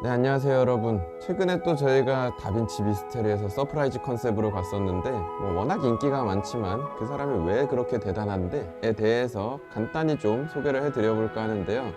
네, 안녕하세요 여러분. 최근에 또 저희가 다빈치 미스테리에서 서프라이즈 컨셉으로 갔었는데 워낙 인기가 많지만 그 사람이 왜 그렇게 대단한데에 대해서 간단히 좀 소개를 해드려 볼까 하는데요.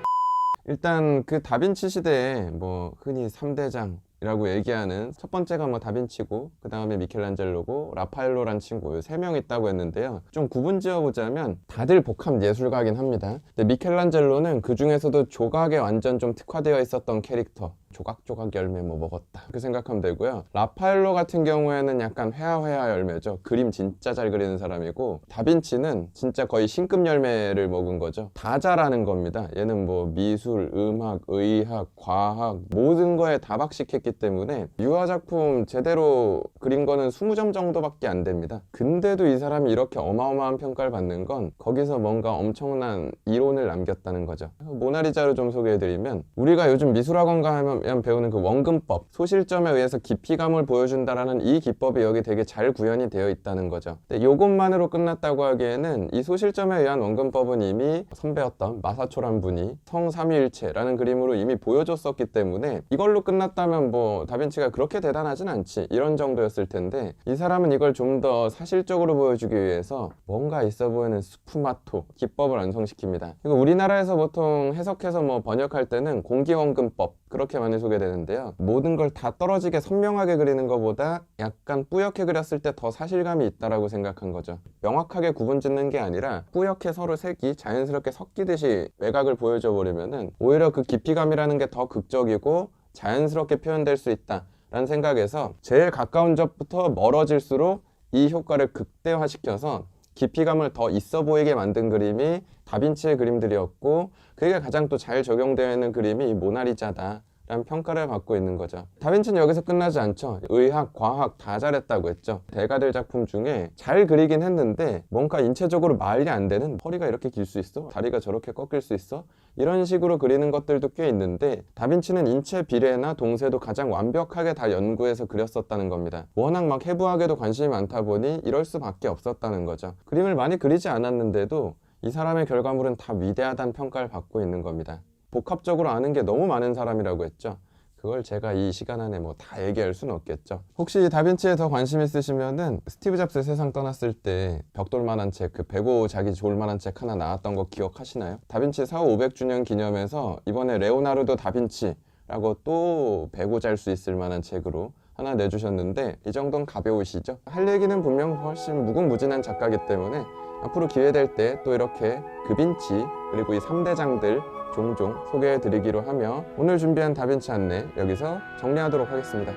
일단 그 다빈치 시대에 흔히 3대장 이라고 얘기하는 첫 번째가 다빈치고, 그 다음에 미켈란젤로고, 라파엘로란 친구, 세 명 있다고 했는데요. 좀 구분 지어 보자면 다들 복합 예술가긴 합니다. 근데 미켈란젤로는 그 중에서도 조각에 완전 좀 특화되어 있었던 캐릭터, 조각조각 열매 먹었다, 그렇게 생각하면 되고요. 라파엘로 같은 경우에는 약간 회화회화 열매죠. 그림 진짜 잘 그리는 사람이고, 다빈치는 진짜 거의 신급 열매를 먹은 거죠. 다 잘하는 겁니다. 얘는 미술, 음악, 의학, 과학 모든 거에 다 박식했기 때문에 유화작품 제대로 그린 거는 20점 정도밖에 안 됩니다. 근데도 이 사람이 이렇게 어마어마한 평가를 받는 건 거기서 뭔가 엄청난 이론을 남겼다는 거죠. 모나리자를 좀 소개해드리면, 우리가 요즘 미술학원 가면 배우는 그 원근법, 소실점에 의해서 깊이감을 보여준다라는 이 기법이 여기 되게 잘 구현이 되어 있다는 거죠. 근데 이것만으로 끝났다고 하기에는 이 소실점에 의한 원근법은 이미 선배였던 마사초란 분이 성삼위일체라는 그림으로 이미 보여줬었기 때문에 이걸로 끝났다면 다빈치가 그렇게 대단하진 않지, 이런 정도였을 텐데, 이 사람은 이걸 좀 더 사실적으로 보여주기 위해서 뭔가 있어 보이는 스푸마토 기법을 완성시킵니다. 이거 우리나라에서 보통 해석해서 번역할 때는 공기원근법 그렇게 많이 소개되는데요. 모든 걸 다 떨어지게 선명하게 그리는 것보다 약간 뿌옇게 그렸을 때 더 사실감이 있다라고 생각한 거죠. 명확하게 구분 짓는 게 아니라 뿌옇게 서로 색이 자연스럽게 섞이듯이 외곽을 보여줘 버리면은 오히려 그 깊이감이라는 게 더 극적이고 자연스럽게 표현될 수 있다 라는 생각에서 제일 가까운 점부터 멀어질수록 이 효과를 극대화시켜서 깊이감을 더 있어 보이게 만든 그림이 다빈치의 그림들이었고, 그게 가장 또 잘 적용되어 있는 그림이 이 모나리자다 라는 평가를 받고 있는 거죠. 다빈치는 여기서 끝나지 않죠. 의학, 과학 다 잘했다고 했죠. 대가들 작품 중에 잘 그리긴 했는데 뭔가 인체적으로 말이 안 되는, 허리가 이렇게 길 수 있어? 다리가 저렇게 꺾일 수 있어? 이런 식으로 그리는 것들도 꽤 있는데, 다빈치는 인체 비례나 동세도 가장 완벽하게 다 연구해서 그렸었다는 겁니다. 워낙 해부학에도 관심이 많다 보니 이럴 수밖에 없었다는 거죠. 그림을 많이 그리지 않았는데도 이 사람의 결과물은 다 위대하다는 평가를 받고 있는 겁니다. 복합적으로 아는 게 너무 많은 사람이라고 했죠. 그걸 제가 이 시간 안에 다 얘기할 수는 없겠죠. 혹시 다빈치에 더 관심 있으시면은 스티브 잡스 세상 떠났을 때 벽돌만한 책, 그 배고 자기 좋을 만한 책 하나 나왔던 거 기억하시나요? 다빈치 사후 500주년 기념해서 이번에 레오나르도 다빈치라고 또 배고 잘 수 있을 만한 책으로 하나 내주셨는데, 이 정도는 가벼우시죠? 할 얘기는 분명 훨씬 무궁무진한 작가이기 때문에 앞으로 기회될 때 또 이렇게 그빈치 그리고 이 3대장들 종종 소개해 드리기로 하며, 오늘 준비한 다빈치 안내 여기서 정리하도록 하겠습니다.